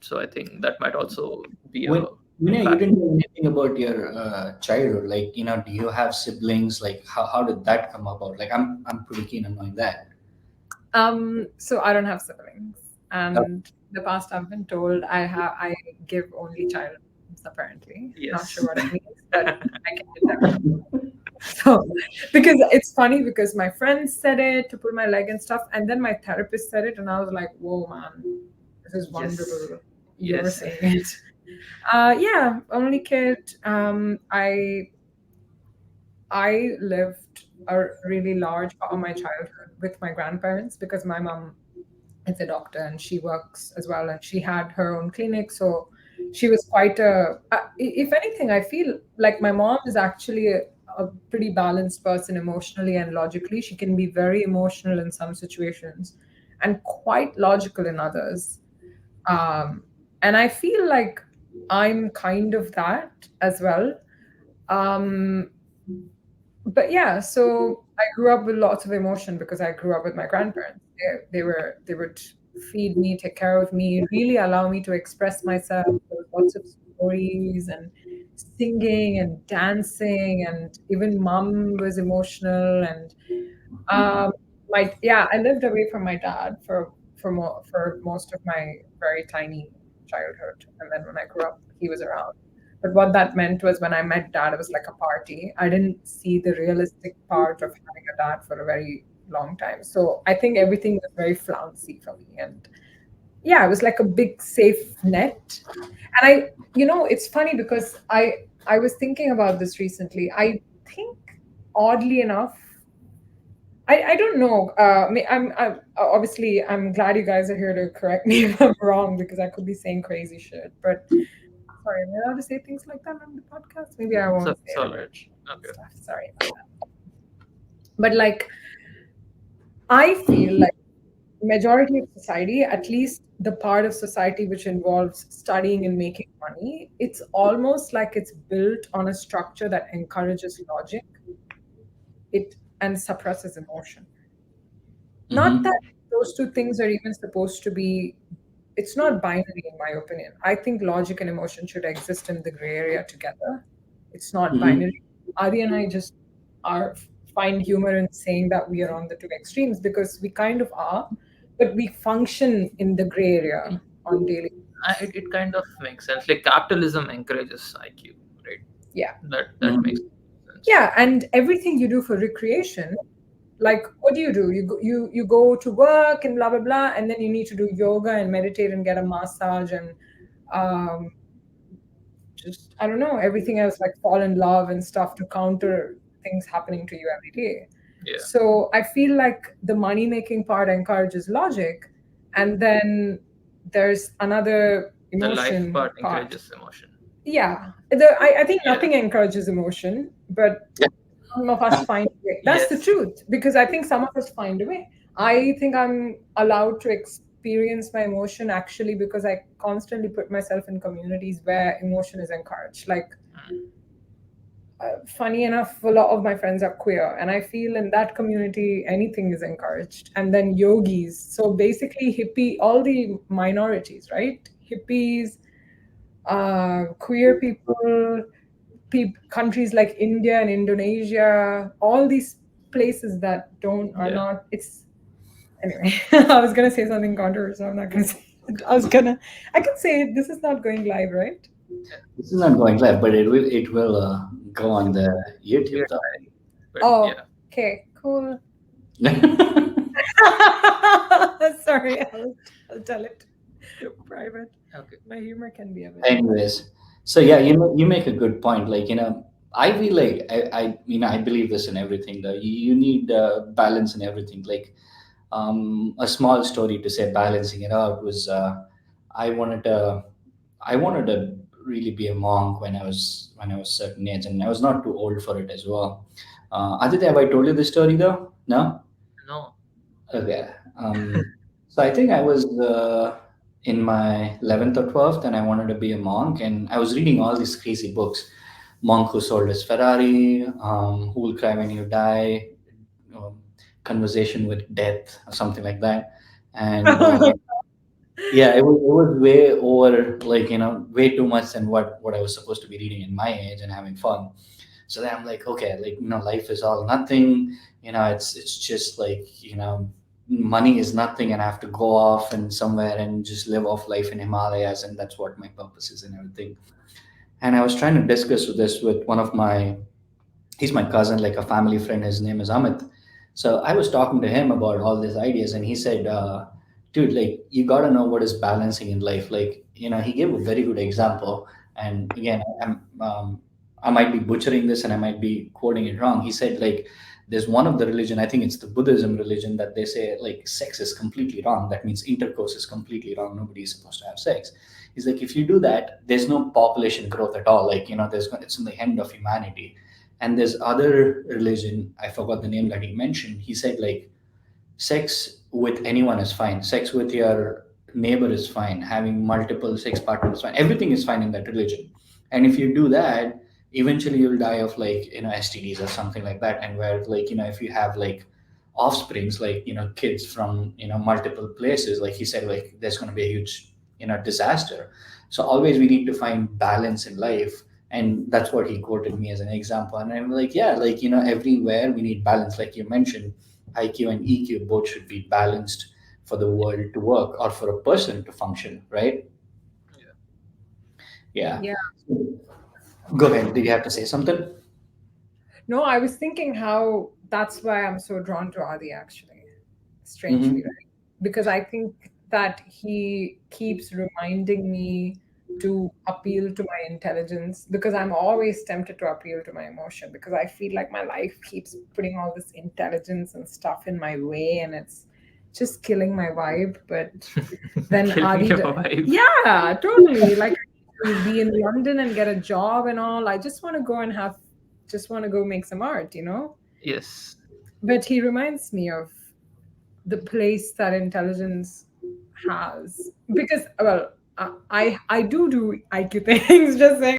So I think that might also be When a you impact. didn't know anything about your childhood, like do you have siblings? Like how did that come about? Like I'm pretty keen on knowing that. So I don't have siblings, Uh, and in the past I've been told I give only child names, apparently. Not sure Yes. what it means, but I can detect. So because it's funny because my friends said it to pull my leg and stuff, and then my therapist said it, and I was like, "Whoa, man, this is Yes. wonderful. You're Yes. saying it." Yeah, only kid. I lived a really large part of my childhood with my grandparents because my mom is a doctor and she works as well, and she had her own clinic. So she was quite if anything, I feel like my mom is actually a pretty balanced person emotionally and logically. She can be very emotional in some situations and quite logical in others. Um, and I feel like I'm kind of that as well. Um, but yeah, so I grew up with lots of emotion because I grew up with my grandparents. They would feed me, take care of me, really allow me to express myself. There was lots of stories and singing and dancing, and even mom was emotional. And um, my yeah, I lived away from my dad for most of my very tiny childhood, and then when I grew up, he was around. But what that meant was when I met dad, it was like a party. I didn't see the realistic part of having a dad for a very long time. So I think everything was very flouncy for me. And yeah, it was like a big safe net. And it's funny because I was thinking about this recently. I think oddly enough, I don't know. I'm obviously I'm glad you guys are here to correct me if I'm wrong because I could be saying crazy shit. But sorry, am I allowed to say things like that on the podcast? Maybe I So won't say it's it all on right. Okay. stuff. Sorry about that. But like, I feel like majority of society, at least the part of society which involves studying and making money, it's almost like it's built on a structure that encourages logic, it and suppresses emotion. Not mhm. that those two things are even supposed to be, it's not binary in my opinion. I think logic and emotion should exist in the gray area together. It's not Mhm. binary. Adi and I just are find humor in saying that we are on the two extremes because we kind of are, but we function in the gray area on daily basis. It kind of makes sense. Like capitalism encourages IQ, right? Yeah. That makes Mhm. sense. Yeah, and everything you do for recreation, like what do? You go to work and blah blah blah, and then you need to do yoga and meditate and get a massage and um, just I don't know everything else like fall in love and stuff to counter things happening to you every day. Yeah. So I feel like the money making part encourages logic, and then there's another The life emotion part part. encourages emotion. Yeah, I think Yeah. nothing encourages emotion, but Yeah. some of us find a way. That's the Yes. truth, because I think some of us find a way. I think I'm allowed to experience my emotion actually because I constantly put myself in communities where emotion is encouraged. Like, Mm. funny enough, a lot of my friends are queer, and I feel in that community anything is encouraged. And then yogis, so basically hippie, all the minorities, right? Hippies, queer people, countries like India and Indonesia, all these places that don't are Yeah. not. It's anyway. I was gonna say something controversial. I'm not gonna say it. I can say it. This is not going live, right? This is not going live, but it will go on the Weird YouTube though. guy. But Oh, yeah. okay, cool. Sorry, I'll tell it private. Okay. My humor can be a bit. Anyways, so yeah, you make a good point. Like I feel like I believe this in everything. Though you need balance in everything. Like a small story to say balancing it out was I wanted to I wanted to really be a monk when I was certain age, and I was not too old for it as well. Aditya, have I told you this story though? No. No. Okay. Um, so I think I was in my 11th or 12th, and I wanted to be a monk, and I was reading all these crazy books. Monk Who Sold His Ferrari, Who Will Cry When You Die, um, Conversation with Death, or something like that. And Oh my God. Yeah, it was way over, like, way too much than what I was supposed to be reading in my age and having fun. So then I'm like, okay, like, life is all nothing. It's just like, money is nothing, and I have to go off and somewhere and just live off life in Himalayas, and that's what my purpose is and everything. And I was trying to discuss this with one of my, he's my cousin, like a family friend. His name is Amit. So I was talking to him about all these ideas, and he said, dude, like, you got to know what is balancing in life. Like, he gave a very good example. And again, I might be butchering this and I might be quoting it wrong. He said, like, there's one of the religion, I think it's the Buddhism religion, that they say, like, sex is completely wrong. That means intercourse is completely wrong. Nobody is supposed to have sex. He's like, if you do that, there's no population growth at all. Like, it's in the end of humanity. And this other religion, I forgot the name that he mentioned, he said, like, sex with anyone is fine, sex with your neighbor is fine, having multiple sex partners is fine, everything is fine in that religion. And if you do that, eventually you'll die of, like, STDs or something like that. And where, like, if you have, like, offsprings, like, kids from, multiple places, like he said, like, there's going to be a huge, disaster. So always we need to find balance in life. And that's what he quoted me as an example. And I'm like, yeah, like, everywhere we need balance. Like you mentioned, IQ and EQ both should be balanced for the world to work or for a person to function, right? Yeah. Yeah. Yeah. Go ahead. Did you have to say something? No, I was thinking how that's why I'm so drawn to Adi, actually, strangely, Mm-hmm. right? Because I think that he keeps reminding me to appeal to my intelligence, because I'm always tempted to appeal to my emotion, because I feel like my life keeps putting all this intelligence and stuff in my way, and it's just killing my vibe. But then Killing Adi, your vibe. yeah, totally. Like, to be in London and get a job and all. I just want to go and just want to go make some art. Yes. But he reminds me of the place that intelligence has, because, well, I do IQ things. Just saying.